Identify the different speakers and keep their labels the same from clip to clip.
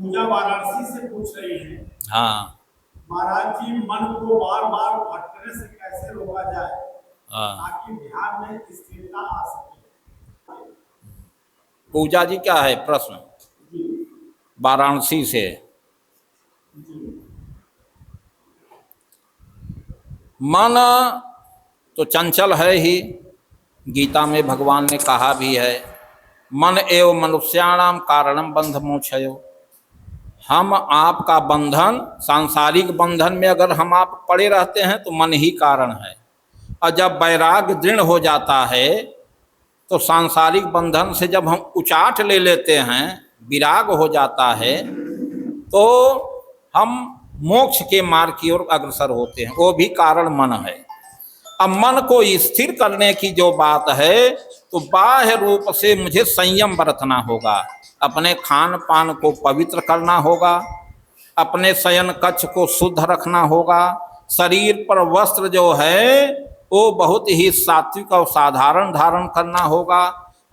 Speaker 1: पूजा वाराणसी से पूछ रही है।
Speaker 2: हाँ
Speaker 1: महाराज जी, मन को बार बार भटकने से कैसे रोका जाए
Speaker 2: हाँ।
Speaker 1: ताकि ध्यान में स्थिरता आ सके?
Speaker 2: पूजा जी क्या है प्रश्न?
Speaker 1: जी
Speaker 2: वाराणसी से।
Speaker 1: जी
Speaker 2: मन तो चंचल है ही, गीता में भगवान ने कहा भी है, मन एव मनुष्याणाम कारणम बंध मोक्षयो। हम आपका बंधन, सांसारिक बंधन में अगर हम आप पड़े रहते हैं तो मन ही कारण है, और जब वैराग्य दृढ़ हो जाता है तो सांसारिक बंधन से जब हम उचाट ले लेते हैं, विराग हो जाता है, तो हम मोक्ष के मार्ग की ओर अग्रसर होते हैं। वो भी कारण मन है। अब मन को स्थिर करने की जो बात है, तो बाह्य रूप से मुझे संयम बरतना होगा, अपने खान पान को पवित्र करना होगा, अपने शयन कक्ष को शुद्ध रखना होगा, शरीर पर वस्त्र जो है वो बहुत ही सात्विक और साधारण धारण करना होगा,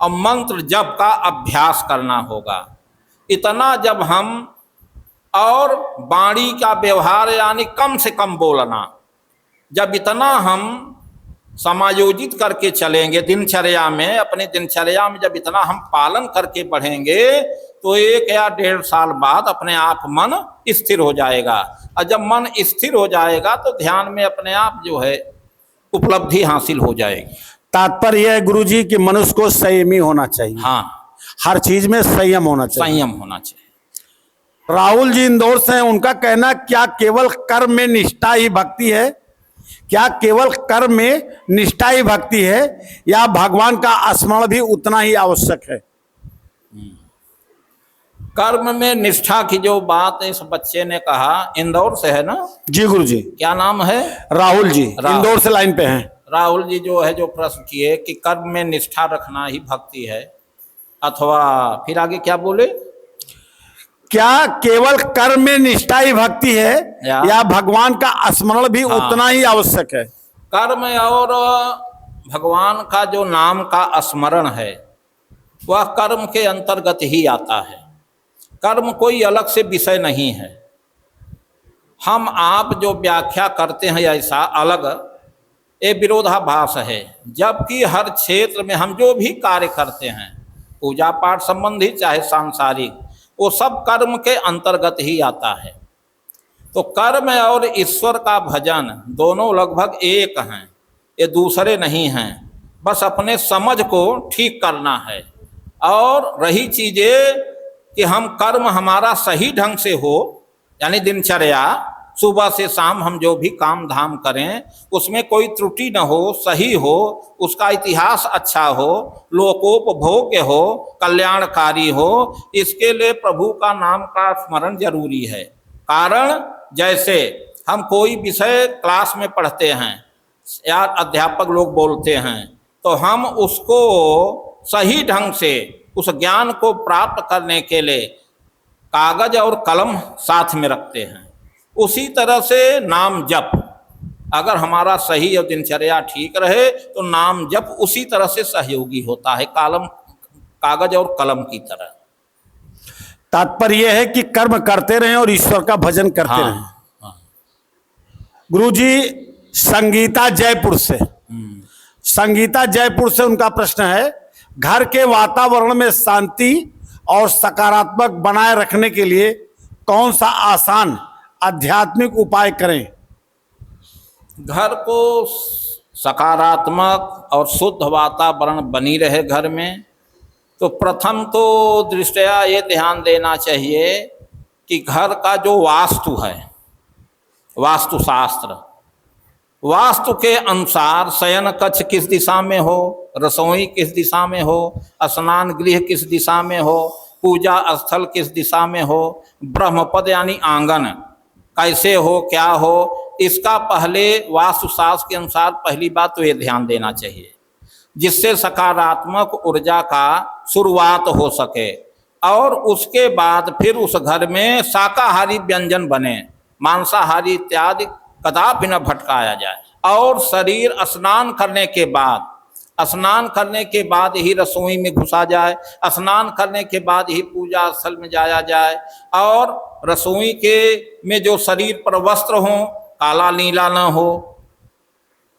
Speaker 2: और मंत्र जप का अभ्यास करना होगा। इतना जब हम, और वाणी का व्यवहार यानी कम से कम बोलना, जब इतना हम समायोजित करके चलेंगे दिनचर्या में, अपने दिनचर्या में जब इतना हम पालन करके बढ़ेंगे, तो 1 या 1.5 साल बाद अपने आप मन स्थिर हो जाएगा। और जब मन स्थिर हो जाएगा तो ध्यान में अपने आप जो है उपलब्धि हासिल हो जाएगी।
Speaker 3: तात्पर्य है गुरुजी कि मनुष्य को संयमी होना चाहिए।
Speaker 2: हाँ,
Speaker 3: हर चीज में संयम होना चाहिए।
Speaker 2: संयम होना चाहिए।
Speaker 3: राहुल जी इंदौर से हैं, उनका कहना क्या केवल कर्म में निष्ठा ही भक्ति है? क्या केवल कर्म में निष्ठा ही भक्ति है, या भगवान का स्मरण भी उतना ही आवश्यक है?
Speaker 2: कर्म में निष्ठा की जो बात इस बच्चे ने कहा, इंदौर से है ना?
Speaker 3: जी गुरुजी।
Speaker 2: क्या नाम है?
Speaker 3: राहुल जी इंदौर से लाइन पे हैं।
Speaker 2: राहुल जी जो है, जो प्रश्न किए कि कर्म में निष्ठा रखना ही भक्ति है, अथवा फिर आगे क्या बोले?
Speaker 3: क्या केवल कर्म में निष्ठा ही भक्ति है, या भगवान का स्मरण भी उतना ही आवश्यक है?
Speaker 2: कर्म और भगवान का जो नाम का स्मरण है वह कर्म के अंतर्गत ही आता है। कर्म कोई अलग से विषय नहीं है। हम आप जो व्याख्या करते हैं ऐसा अलग, ये विरोधाभास है। जबकि हर क्षेत्र में हम जो भी कार्य करते हैं, पूजा पाठ संबंधी चाहे सांसारिक, वो सब कर्म के अंतर्गत ही आता है। तो कर्म और ईश्वर का भजन दोनों लगभग एक हैं, ये दूसरे नहीं हैं। बस अपने समझ को ठीक करना है। और रही चीज़ें कि हम कर्म हमारा सही ढंग से हो, यानी दिनचर्या सुबह से शाम हम जो भी काम धाम करें उसमें कोई त्रुटि न हो, सही हो, उसका इतिहास अच्छा हो, लोकोपभोग्य हो, कल्याणकारी हो, इसके लिए प्रभु का नाम का स्मरण जरूरी है। कारण जैसे हम कोई विषय क्लास में पढ़ते हैं या अध्यापक लोग बोलते हैं, तो हम उसको सही ढंग से उस ज्ञान को प्राप्त करने के लिए कागज और कलम साथ में रखते हैं। उसी तरह से नाम जप, अगर हमारा सही और दिनचर्या ठीक रहे तो नाम जप उसी तरह से सहयोगी होता है, कागज और कलम की तरह।
Speaker 3: तात्पर्य यह है कि कर्म करते रहें और ईश्वर का भजन करते रहें।
Speaker 2: हाँ।
Speaker 3: गुरुजी संगीता जयपुर से, संगीता जयपुर से उनका प्रश्न है, घर के वातावरण में शांति और सकारात्मक बनाए रखने के लिए कौन सा आसान आध्यात्मिक उपाय करें?
Speaker 2: घर को सकारात्मक और शुद्ध वातावरण बनी रहे घर में, तो प्रथम तो दृष्टया ये ध्यान देना चाहिए कि घर का जो वास्तु है, वास्तुशास्त्र, वास्तु के अनुसार शयन कक्ष किस दिशा में हो, रसोई किस दिशा में हो, स्नान गृह किस दिशा में हो, पूजा स्थल किस दिशा में हो, ब्रह्मपद यानी आंगन कैसे हो, क्या हो, इसका पहले वास्तुशास्त्र के अनुसार पहली बात तो ये ध्यान देना चाहिए, जिससे सकारात्मक ऊर्जा का शुरुआत हो सके। और उसके बाद फिर उस घर में शाकाहारी व्यंजन बने, मांसाहारी इत्यादि कदापि न भटकाया जाए। और शरीर स्नान करने के बाद स्नान करने के बाद ही रसोई में घुसा जाए, स्नान करने के बाद ही पूजा स्थल में जाया जाए, और रसोई के में जो शरीर पर वस्त्र हो काला नीला न हो,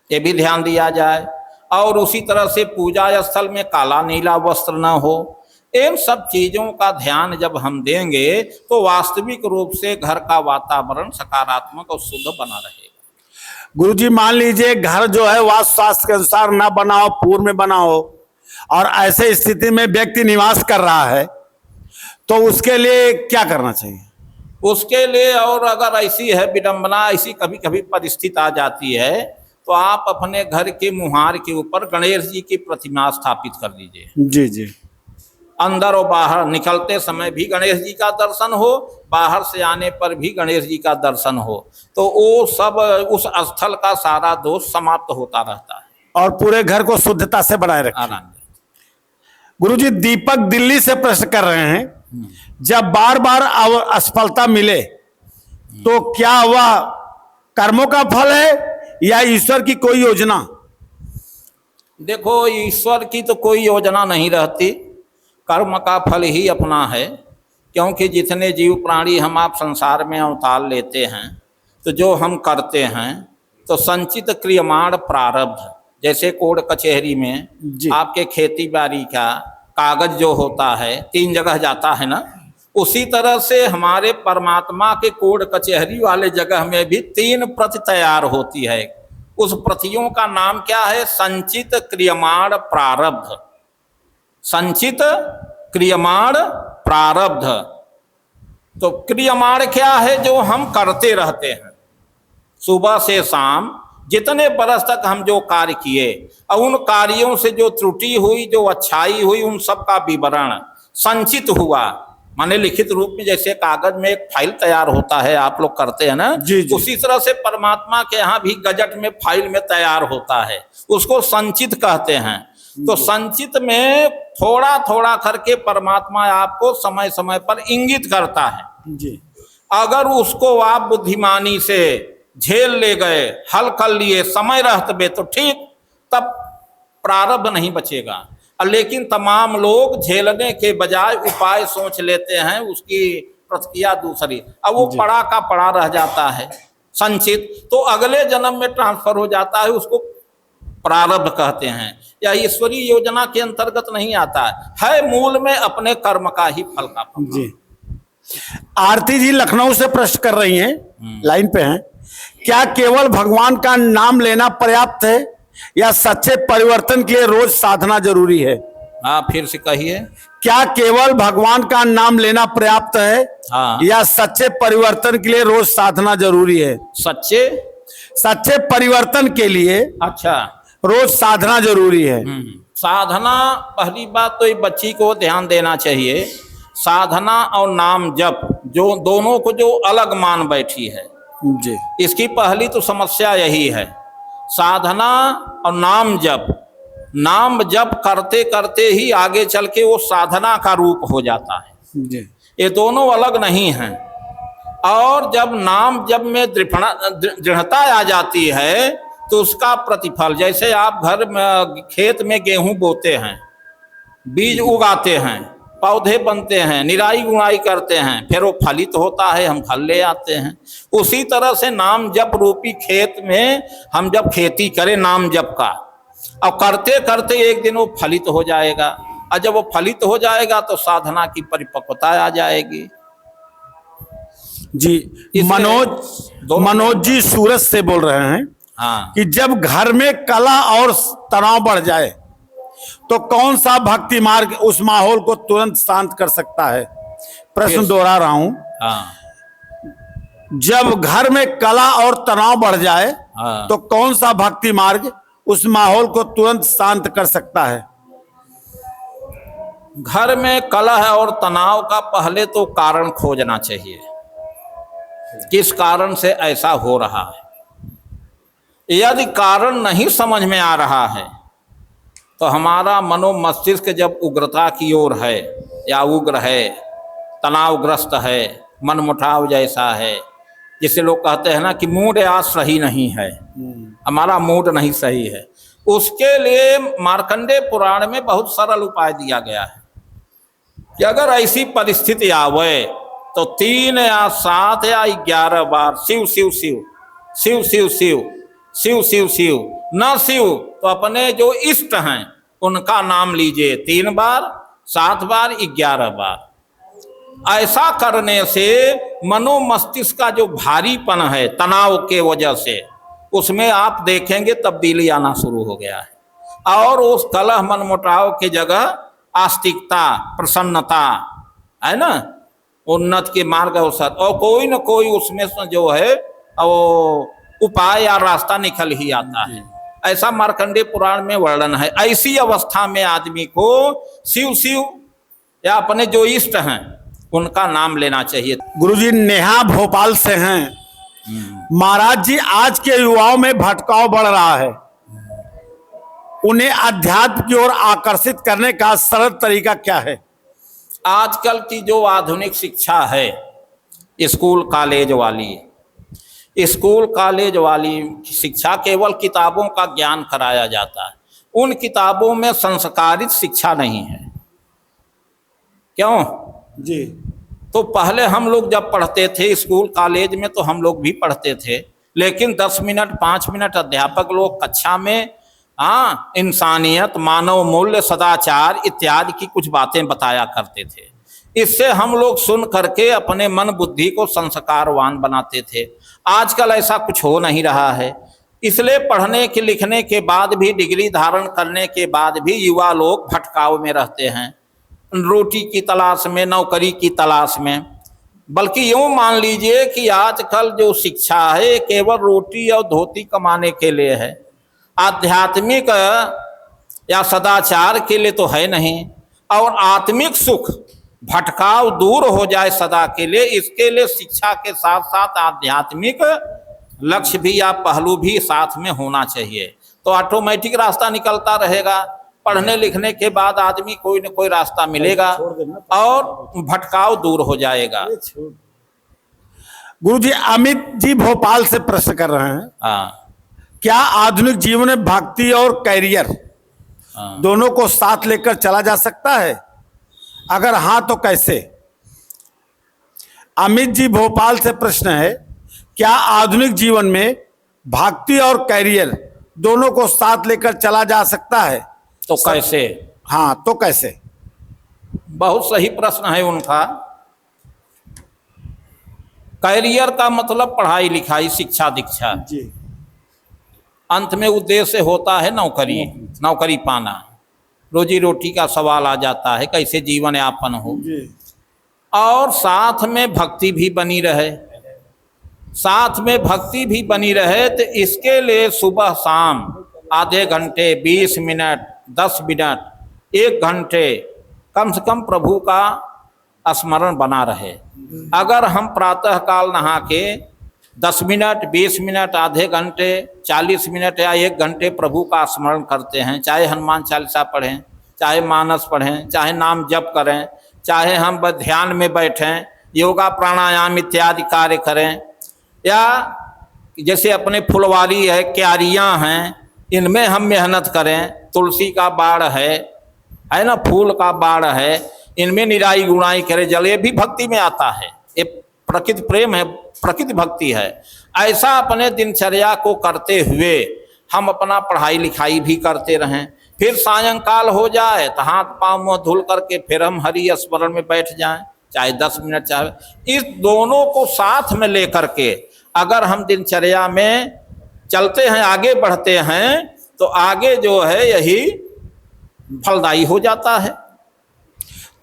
Speaker 2: ये भी ध्यान दिया जाए। और उसी तरह से पूजा स्थल में काला नीला वस्त्र न हो। इन सब चीज़ों का ध्यान जब हम देंगे तो वास्तविक रूप से घर का वातावरण सकारात्मक और शुद्ध बना रहेगा।
Speaker 3: गुरुजी मान लीजिए घर जो है वास्तु शास्त्र के अनुसार ना बना हो, पूर्व में बना हो, और ऐसे स्थिति में व्यक्ति निवास कर रहा है, तो उसके लिए क्या करना चाहिए?
Speaker 2: उसके लिए, और अगर ऐसी है विडंबना, ऐसी कभी कभी परिस्थिति आ जाती है, तो आप अपने घर के मुहार के ऊपर गणेश जी की प्रतिमा स्थापित कर दीजिए।
Speaker 3: जी जी।
Speaker 2: अंदर और बाहर निकलते समय भी गणेश जी का दर्शन हो, बाहर से आने पर भी गणेश जी का दर्शन हो, तो वो सब उस स्थल का सारा दोष समाप्त होता रहता है
Speaker 3: और पूरे घर को शुद्धता से बनाए रखें।
Speaker 2: आनंद।
Speaker 3: गुरुजी दीपक दिल्ली से प्रश्न कर रहे हैं, जब बार बार असफलता मिले तो क्या वह कर्मों का फल है या ईश्वर की कोई योजना?
Speaker 2: देखो, ईश्वर की तो कोई योजना नहीं रहती, कर्म का फल ही अपना है। क्योंकि जितने जीव प्राणी हम आप संसार में अवतार लेते हैं, तो जो हम करते हैं तो संचित क्रियमाण प्रारब्ध, जैसे कोर्ट कचहरी में आपके खेती बाड़ी का कागज जो होता है 3 जगह जाता है ना, उसी तरह से हमारे परमात्मा के कोर्ट कचहरी वाले जगह में भी 3 प्रति तैयार होती है। उस प्रतियों का नाम क्या है? संचित क्रियमाण प्रारब्ध। संचित क्रियमाण प्रारब्ध। तो क्रियमाण क्या है? जो हम करते रहते हैं, सुबह से शाम जितने बरस तक हम जो कार्य किए, और उन कार्यों से जो त्रुटि हुई, जो अच्छाई हुई, उन सब का विवरण संचित हुआ। माने लिखित रूप में जैसे कागज में एक फाइल तैयार होता है, आप लोग करते हैं ना,
Speaker 3: जी जी।
Speaker 2: उसी तरह से परमात्मा के यहाँ भी गजट में फाइल में तैयार होता है, उसको संचित कहते हैं। तो संचित में थोड़ा थोड़ा करके परमात्मा आपको समय समय पर इंगित करता है
Speaker 3: जी।
Speaker 2: अगर उसको आप बुद्धिमानी से झेल ले गए, हल कर लिए समय रहते तो ठीक, तब प्रारब्ध नहीं बचेगा। लेकिन तमाम लोग झेलने के बजाय उपाय सोच लेते हैं, उसकी प्रतिक्रिया दूसरी, अब वो पड़ा का पड़ा रह जाता है संचित, तो अगले जन्म में ट्रांसफर हो जाता है, उसको प्रारब्ध कहते हैं। या ईश्वरीय योजना के अंतर्गत नहीं आता है मूल में अपने कर्म का ही फल का फल।
Speaker 3: जी। आरती जी लखनऊ से प्रश्न कर रही हैं, लाइन पे हैं, क्या केवल भगवान का नाम लेना पर्याप्त है या सच्चे परिवर्तन के लिए रोज साधना जरूरी है?
Speaker 2: हाँ, फिर से कहिए।
Speaker 3: क्या केवल भगवान का नाम लेना पर्याप्त है
Speaker 2: हाँ।
Speaker 3: या सच्चे परिवर्तन के लिए रोज साधना जरूरी है?
Speaker 2: सच्चे
Speaker 3: परिवर्तन के लिए
Speaker 2: अच्छा
Speaker 3: रोज साधना जरूरी है।
Speaker 2: साधना, पहली बात तो ये बच्ची को ध्यान देना चाहिए, साधना और नाम जप जो दोनों को जो अलग मान बैठी है
Speaker 3: जी,
Speaker 2: इसकी पहली तो समस्या यही है। साधना और नाम जप करते करते ही आगे चल के वो साधना का रूप हो जाता है
Speaker 3: जी।
Speaker 2: ये दोनों अलग नहीं हैं। और जब नाम जप में दृढ़ता आ जाती है तो उसका प्रतिफल, जैसे आप घर में खेत में गेहूं बोते हैं, बीज उगाते हैं, पौधे बनते हैं, निराई गुणाई करते हैं, फिर वो फलित होता है, हम फल ले आते हैं। उसी तरह से नाम जप रूपी खेत में हम जब खेती करें नाम जप का, और करते करते एक दिन वो फलित हो जाएगा, और जब वो फलित हो जाएगा तो साधना की परिपक्वता आ जाएगी।
Speaker 3: जी। मनोज जी सूरत से बोल रहे हैं
Speaker 2: हाँ,
Speaker 3: कि जब घर में कला और तनाव बढ़ जाए तो कौन सा भक्ति मार्ग उस माहौल को तुरंत शांत कर सकता है? प्रश्न दोहरा रहा हूं।
Speaker 2: हाँ,
Speaker 3: जब घर में कला और तनाव बढ़ जाए
Speaker 2: हाँ।
Speaker 3: तो कौन सा भक्ति मार्ग उस माहौल को तुरंत शांत कर सकता है?
Speaker 2: घर में कलह और तनाव का पहले तो कारण खोजना चाहिए, किस कारण से ऐसा हो रहा है। यदि कारण नहीं समझ में आ रहा है तो हमारा मनोमस्तिष्क जब उग्रता की ओर है या उग्र है, तनावग्रस्त है, मनमुटाव जैसा है, जिसे लोग कहते हैं ना कि मूड आज सही नहीं है, हमारा मूड नहीं सही है, उसके लिए मार्कंडेय पुराण में बहुत सरल उपाय दिया गया है कि अगर ऐसी परिस्थिति आवे तो 3 या 7 या 11 बार शिव शिव शिव शिव शिव शिव शिव शिव शिव न शिव तो अपने जो इष्ट हैं उनका नाम लीजिए 3 बार 7 बार 11 बार। ऐसा करने से मनोमस्तिष्क का जो भारीपन है तनाव के वजह से उसमें आप देखेंगे तब्दीली आना शुरू हो गया है और उस कलह मनमुटाव की जगह आस्तिकता प्रसन्नता है ना उन्नत के मार्ग अवसर और कोई न कोई उसमें जो है वो उपाय या रास्ता निकल ही आता है। ऐसा मार्कंडेय पुराण में वर्णन है। ऐसी अवस्था में आदमी को शिव शिव या अपने जो इष्ट हैं उनका नाम लेना चाहिए।
Speaker 3: गुरुजी नेहा भोपाल से हैं। महाराज जी, आज के युवाओं में भटकाव बढ़ रहा है, उन्हें अध्यात्म की ओर आकर्षित करने का सरल तरीका क्या है?
Speaker 2: आजकल की जो आधुनिक शिक्षा है स्कूल कॉलेज वाली शिक्षा केवल किताबों का ज्ञान कराया जाता है। उन किताबों में संस्कारित शिक्षा नहीं है। क्यों
Speaker 3: जी?
Speaker 2: तो पहले हम लोग जब पढ़ते थे स्कूल कॉलेज में तो हम लोग भी पढ़ते थे, लेकिन 10 मिनट 5 मिनट अध्यापक लोग कक्षा में इंसानियत मानव मूल्य सदाचार इत्यादि की कुछ बातें बताया करते थे। इससे हम लोग सुन करके अपने मन बुद्धि को संस्कारवान बनाते थे। आजकल ऐसा कुछ हो नहीं रहा है, इसलिए पढ़ने के लिखने के बाद भी डिग्री धारण करने के बाद भी युवा लोग भटकाव में रहते हैं, रोटी की तलाश में नौकरी की तलाश में। बल्कि यूँ मान लीजिए कि आजकल जो शिक्षा है केवल रोटी और धोती कमाने के लिए है, आध्यात्मिक या सदाचार के लिए तो है नहीं। और आत्मिक सुख भटकाव दूर हो जाए सदा के लिए, इसके लिए शिक्षा के साथ साथ आध्यात्मिक लक्ष्य भी या पहलू भी साथ में होना चाहिए, तो ऑटोमेटिक रास्ता निकलता रहेगा। पढ़ने लिखने के बाद आदमी कोई न कोई रास्ता मिलेगा और भटकाव दूर हो जाएगा।
Speaker 3: गुरुजी, अमित जी भोपाल से प्रश्न कर रहे हैं,
Speaker 2: हाँ,
Speaker 3: क्या आधुनिक जीवन में भक्ति और कैरियर दोनों को साथ लेकर चला जा सकता है? अगर हाँ तो कैसे? अमित जी भोपाल से प्रश्न है, क्या आधुनिक जीवन में भक्ति और कैरियर दोनों को साथ लेकर चला जा सकता है?
Speaker 2: तो कैसे?
Speaker 3: हाँ, तो कैसे?
Speaker 2: बहुत सही प्रश्न है उनका। कैरियर का मतलब पढ़ाई लिखाई शिक्षा दीक्षा
Speaker 3: जी।
Speaker 2: अंत में उद्देश्य होता है नौकरी पाना, रोजी रोटी का सवाल आ जाता है, कैसे जीवन यापन हो
Speaker 3: जी।
Speaker 2: और साथ में भक्ति भी बनी रहे। तो इसके लिए सुबह शाम आधे घंटे 20 मिनट 10 मिनट 1 घंटे कम से कम प्रभु का स्मरण बना रहे। अगर हम प्रातः काल नहा के 10 मिनट 20 मिनट आधे घंटे 40 मिनट या 1 घंटे प्रभु का स्मरण करते हैं, चाहे हनुमान चालीसा पढ़ें, चाहे मानस पढ़ें, चाहे नाम जप करें, चाहे हम ध्यान में बैठें, योगा प्राणायाम इत्यादि कार्य करें, या जैसे अपने फुलवारी है क्यारियाँ हैं इनमें हम मेहनत करें, तुलसी का बाड़ है ना, फूल का बाड़ है, इनमें निराई गुणाई करें, जल ये भी भक्ति में आता है। ये प्रकृति प्रेम है, प्रकृति भक्ति है। ऐसा अपने दिनचर्या को करते हुए हम अपना पढ़ाई लिखाई भी करते रहें। फिर सायंकाल हो जाए तो हाथ पाँव मुँह धुल करके फिर हम हरि स्मरण में बैठ जाएं, चाहे 10 मिनट चाहे। इस दोनों को साथ में लेकर के अगर हम दिनचर्या में चलते हैं, आगे बढ़ते हैं, तो आगे जो है यही फलदायी हो जाता है।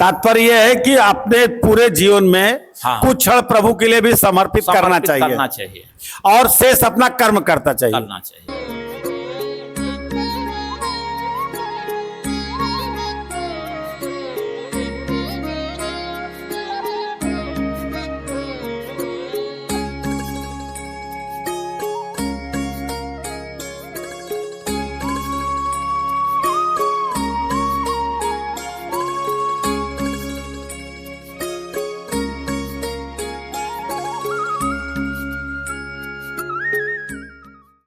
Speaker 3: तात्पर्य यह है कि अपने पूरे जीवन में
Speaker 2: हाँ,
Speaker 3: कुछ क्षण प्रभु के लिए भी समर्पित करना चाहिए
Speaker 2: चाहिए
Speaker 3: और शेष अपना कर्म करना चाहिए।